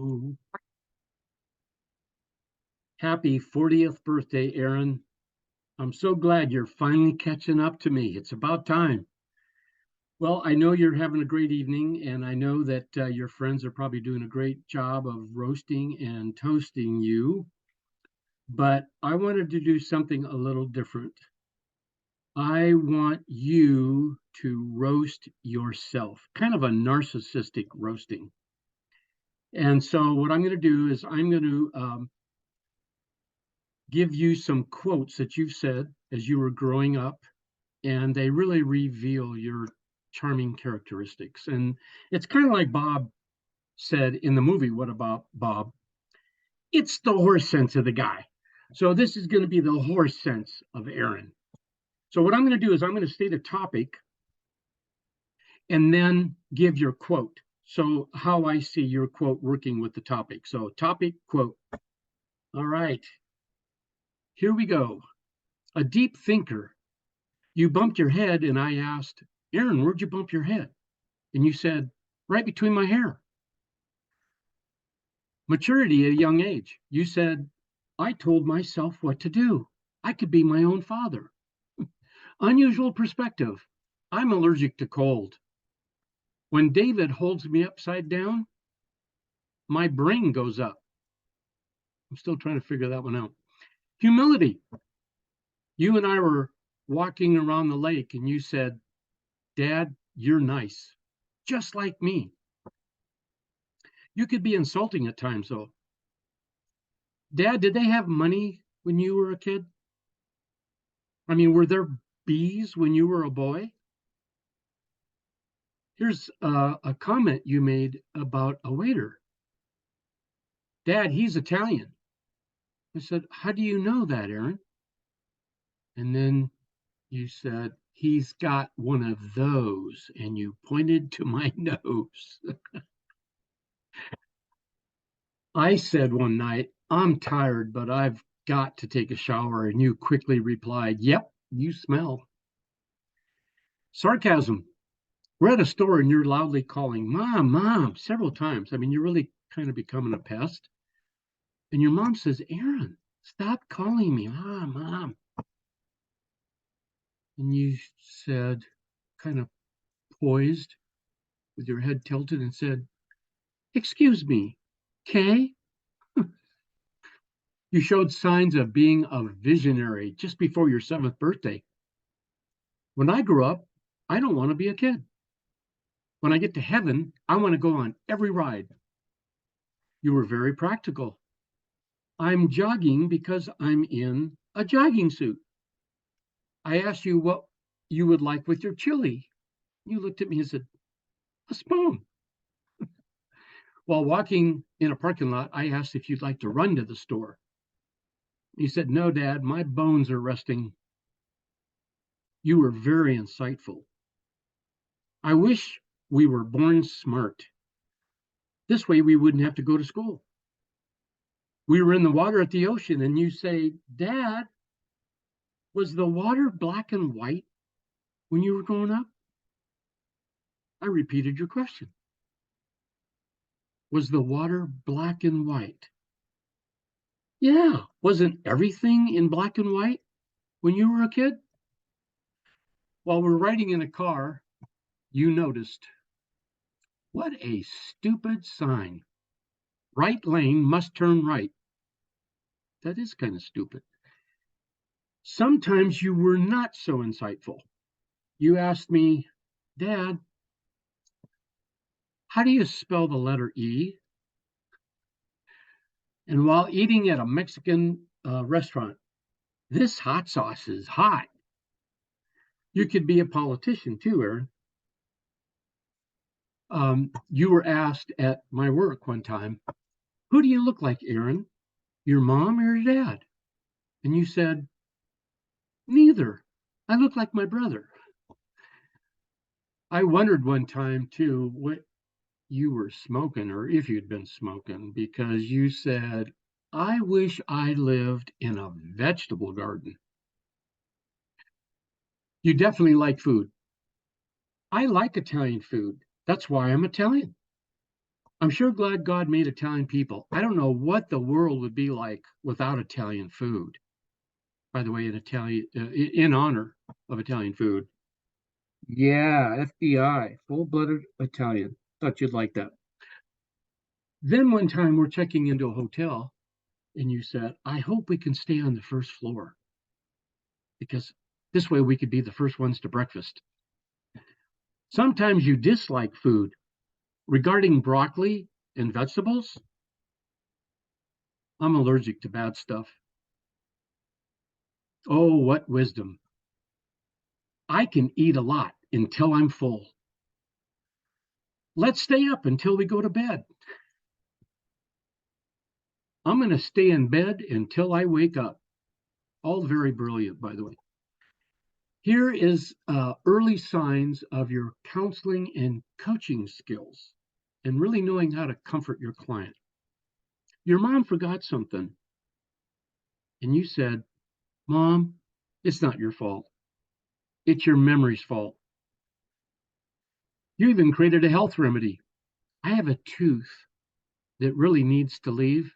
Oh, happy 40th birthday, Aaron. I'm so glad you're finally catching up to me. It's about time. Well, I know you're having a great evening, and I know that your friends are probably doing a great job of roasting and toasting you, but I wanted to do something a little different. I want you to roast yourself, kind of a narcissistic roasting. And so, what I'm going to do is I'm going to give you some quotes that you've said as you were growing up, and they really reveal your charming characteristics. And it's kind of like Bob said in the movie, What About Bob? It's the horse sense of the guy. So this is going to be the horse sense of Aaron. So what I'm going to do is I'm going to state a topic and then give your quote. So how I see your quote working with the topic. So topic, quote. All right, here we go. A deep thinker. You bumped your head, and I asked, Aaron, where'd you bump your head? And you said, right between my hair. Maturity at a young age. You said, I told myself what to do. I could be my own father. Unusual perspective. I'm allergic to cold. When David holds me upside down, my brain goes up. I'm still trying to figure that one out. Humility. You and I were walking around the lake, and you said, Dad, you're nice, just like me. You could be insulting at times, though. Dad, did they have money when you were a kid? I mean, were there bees when you were a boy? Here's a comment you made about a waiter. Dad, he's Italian. I said, how do you know that, Aaron? And then you said, he's got one of those. And you pointed to my nose. I said one night, I'm tired, but I've got to take a shower. And you quickly replied, yep, you smell. Sarcasm. We're at a store and you're loudly calling, Mom, Mom, several times. I mean, you're really kind of becoming a pest. And your mom says, Aaron, stop calling me, Mom, Mom. And you said, kind of poised with your head tilted, and said, excuse me, Kay? You showed signs of being a visionary just before your 7th birthday. When I grow up, I don't want to be a kid. When I get to heaven, I want to go on every ride. You were very practical. I'm jogging because I'm in a jogging suit. I asked you what you would like with your chili. You looked at me and said, a spoon. While walking in a parking lot, I asked if you'd like to run to the store. You said, no, Dad, my bones are resting. You were very insightful. I wish we were born smart. This way we wouldn't have to go to school. We were in the water at the ocean, and you say, Dad, was the water black and white when you were growing up? I repeated your question. Was the water black and white? Yeah. Wasn't everything in black and white when you were a kid? While we're riding in a car, you noticed, what a stupid sign. Right lane must turn right. That is kind of stupid. Sometimes you were not so insightful. You asked me, Dad, how do you spell the letter E? And while eating at a Mexican restaurant, this hot sauce is hot. You could be a politician too, Aaron. You were asked at my work one time, who do you look like, Aaron? Your mom or your dad? And you said, neither. I look like my brother. I wondered one time too what you were smoking, or if you'd been smoking, because you said, I wish I lived in a vegetable garden. You definitely like food. I like Italian food. That's why I'm Italian. I'm sure glad God made Italian people. I don't know what the world would be like without Italian food. By the way, in honor of Italian food. Yeah, FBI, full-blooded Italian. Thought you'd like that. Then one time we're checking into a hotel, and you said, I hope we can stay on the first floor because this way we could be the first ones to breakfast. Sometimes you dislike food. Regarding broccoli and vegetables, I'm allergic to bad stuff. Oh, what wisdom. I can eat a lot until I'm full. Let's stay up until we go to bed. I'm going to stay in bed until I wake up. All very brilliant, by the way. Here is early signs of your counseling and coaching skills and really knowing how to comfort your client. Your mom forgot something, and you said, Mom, it's not your fault. It's your memory's fault. You even created a health remedy. I have a tooth that really needs to leave,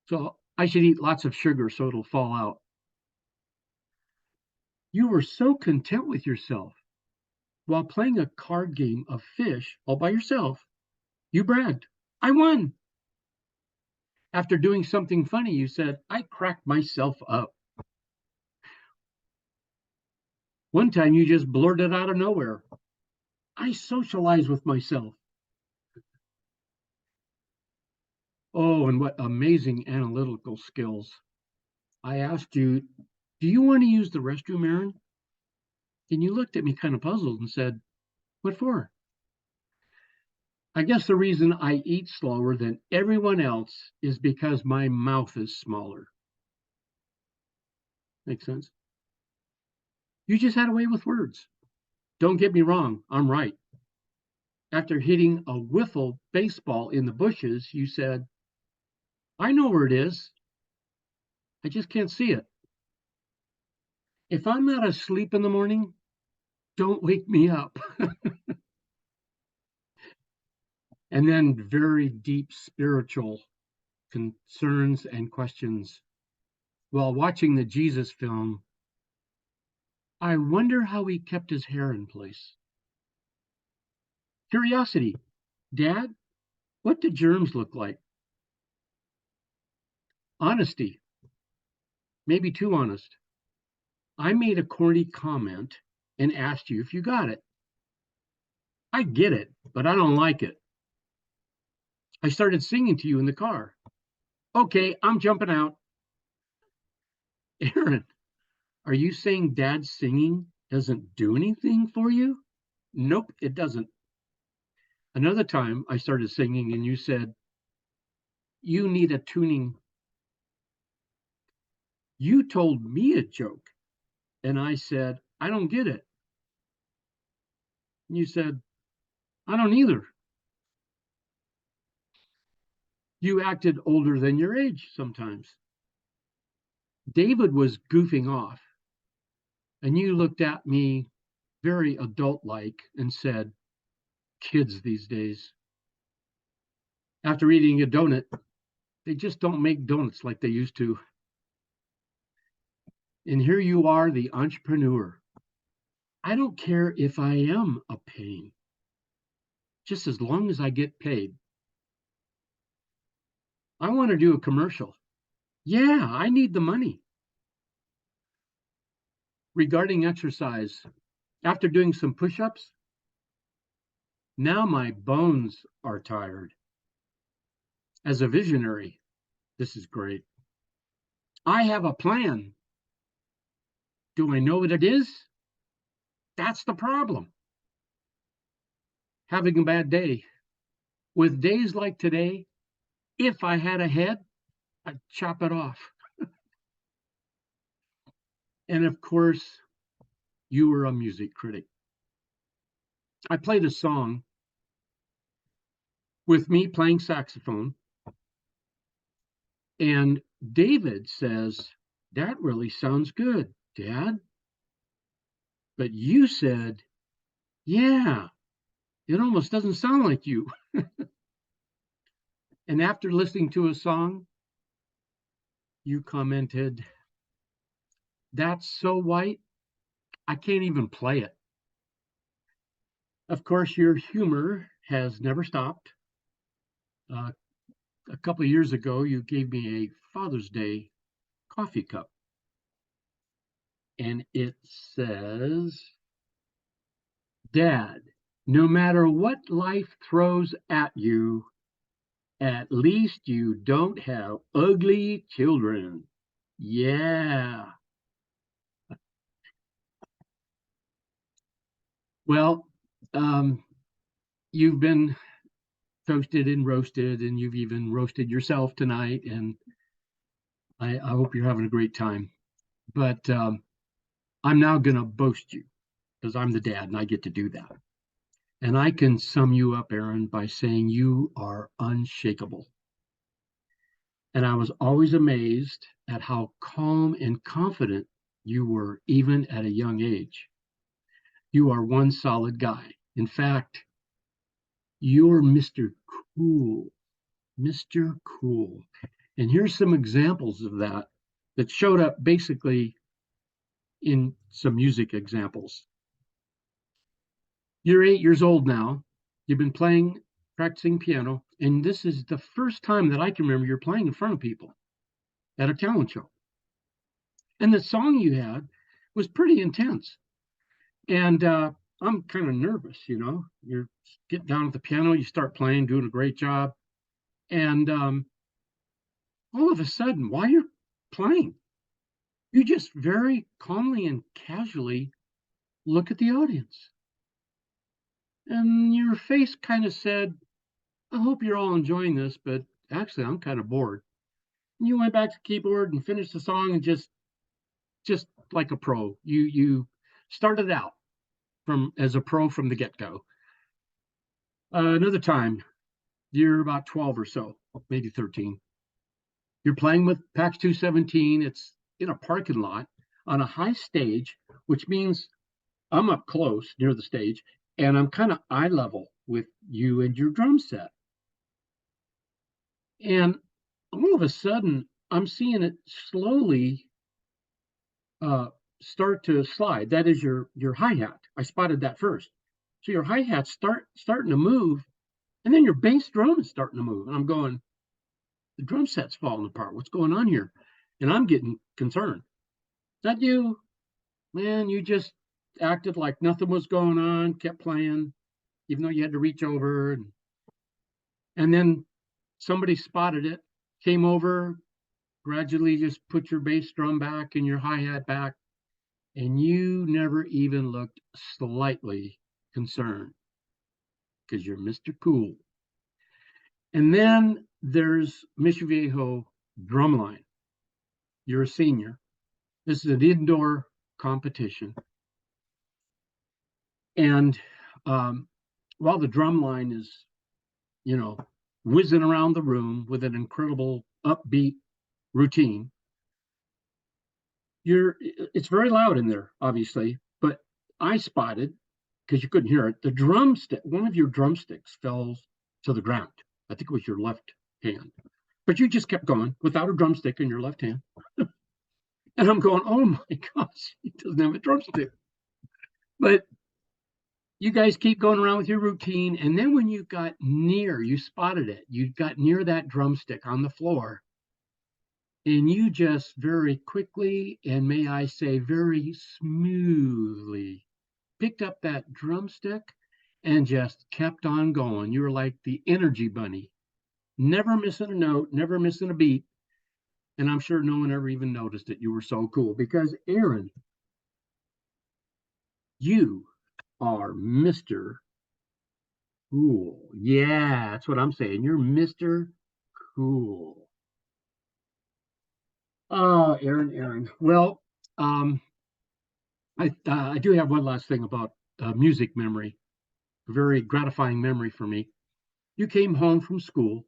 so I should eat lots of sugar so it'll fall out. You were so content with yourself while playing a card game of fish all by yourself. You bragged, I won. After doing something funny, you said, I cracked myself up. One time you just blurted out of nowhere, I socialize with myself. Oh, and what amazing analytical skills. I asked you, do you want to use the restroom, Aaron? And you looked at me kind of puzzled and said, what for? I guess the reason I eat slower than everyone else is because my mouth is smaller. Makes sense? You just had a way with words. Don't get me wrong, I'm right. After hitting a wiffle baseball in the bushes, you said, I know where it is. I just can't see it. If I'm not asleep in the morning, don't wake me up. And then very deep spiritual concerns and questions. While watching the Jesus film, I wonder how he kept his hair in place. Curiosity. Dad, what do germs look like? Honesty. Maybe too honest. I made a corny comment and asked you if you got it. I get it, but I don't like it. I started singing to you in the car. Okay, I'm jumping out. Aaron, are you saying Dad's singing doesn't do anything for you? Nope, it doesn't. Another time I started singing and you said, you need a tuning. You told me a joke and I said, I don't get it. And you said, I don't either. You acted older than your age sometimes. David was goofing off and you looked at me very adult-like and said, kids these days. After eating a donut, they just don't make donuts like they used to. And here you are, the entrepreneur. I don't care if I am a pain, just as long as I get paid. I want to do a commercial. Yeah, I need the money. Regarding exercise, after doing some push ups, now my bones are tired. As a visionary, this is great. I have a plan. Do I know what it is? That's the problem. Having a bad day. With days like today, if I had a head, I'd chop it off. And of course, you were a music critic. I played a song with me playing saxophone, and David says, that really sounds good, Dad. But you said, yeah, It almost doesn't sound like you. And after listening to a song, you commented, "That's so white, I can't even play it." Of course, your humor has never stopped. Uh, a couple of years ago, you gave me a Father's Day coffee cup, and it says, "Dad, no matter what life throws at you, at least you don't have ugly children." Yeah. Well, um, you've been toasted and roasted, and you've even roasted yourself tonight. And I hope you're having a great time. But I'm now going to boast you because I'm the dad and I get to do that. And I can sum you up, Aaron, by saying you are unshakable. And I was always amazed at how calm and confident you were, even at a young age. You are one solid guy. In fact, you're Mr. Cool. Mr. Cool. And here's some examples of that that showed up basically in some music examples. You're 8 years old now. You've been practicing piano, and this is the first time that I can remember you're playing in front of people at a talent show. And the song you had was pretty intense. And I'm kind of nervous, you know. You get down at the piano, you start playing, doing a great job. And all of a sudden, while you're playing, you just very calmly and casually look at the audience. And your face kind of said, "I hope you're all enjoying this, but actually, I'm kind of bored." And you went back to the keyboard and finished the song and just like a pro. You started out from as a pro from the get-go. Another time, you're about 12 or so, maybe 13. You're playing with PAX 217. It's in a parking lot on a high stage, which means I'm up close near the stage and I'm kind of eye level with you and your drum set. And all of a sudden, I'm seeing it slowly uh, start to slide. That is your hi-hat. I spotted that first. So your hi-hat starting to move, and then your bass drum is starting to move. And I'm going, the drum set's falling apart. What's going on here? And I'm getting concerned. Is that you? Man, you just acted like nothing was going on, kept playing, even though you had to reach over. And then somebody spotted it, came over, gradually just put your bass drum back and your hi-hat back, and you never even looked slightly concerned because you're Mr. Cool. And then there's Mission Viejo Drumline. You're a senior. This is an indoor competition. And while the drum line is, you know, whizzing around the room with an incredible upbeat routine, it's very loud in there, obviously, but I spotted, because you couldn't hear it, the drumstick, one of your drumsticks fell to the ground. I think it was your left hand. But you just kept going without a drumstick in your left hand. And I'm going, oh my gosh, he doesn't have a drumstick. But you guys keep going around with your routine. And then when you got near, you spotted it, you got near that drumstick on the floor. And you just very quickly, and may I say very smoothly, picked up that drumstick and just kept on going. You were like the energy bunny, never missing a note, never missing a beat. And I'm sure no one ever even noticed it. You were so cool because, Aaron, you are Mr. Cool. Yeah, that's what I'm saying. You're Mr. Cool. Oh, Aaron. Well, um, I do have one last thing about music memory, a very gratifying memory for me. You came home from school,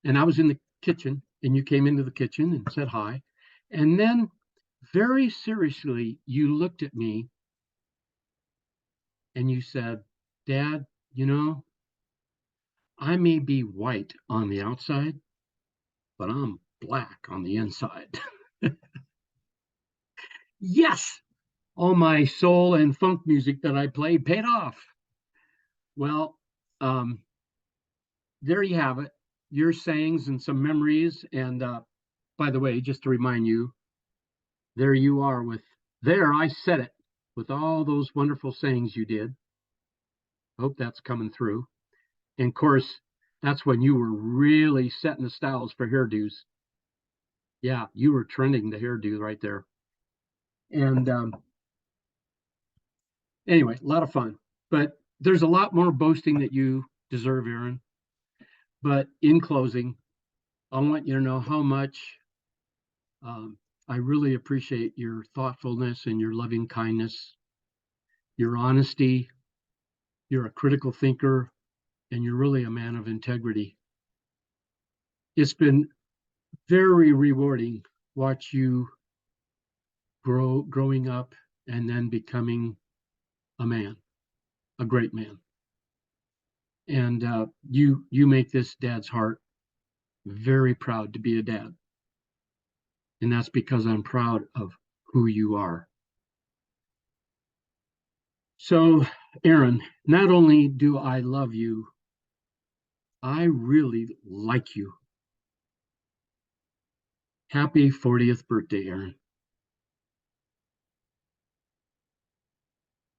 and I was in the kitchen, and you came into the kitchen and said hi. And then, very seriously, you looked at me and you said, "Dad, you know, I may be white on the outside, but I'm black on the inside. Yes, all my soul and funk music that I played paid off. Well, um, there you have it. Your sayings and some memories. And by the way, just to remind you, there you are with there. I said it with all those wonderful sayings you did. Hope that's coming through. And of course, that's when you were really setting the styles for hairdos. Yeah, you were trending the hairdo right there. And anyway, a lot of fun. But there's a lot more boasting that you deserve, Aaron. But in closing, I want you to know how much um, I really appreciate your thoughtfulness and your loving kindness, your honesty. You're a critical thinker, and you're really a man of integrity. It's been very rewarding watch you growing up and then becoming a man, a great man. And you make this dad's heart very proud to be a dad, and that's because I'm proud of who you are. So, Aaron, not only do I love you, I really like you. Happy 40th birthday, Aaron.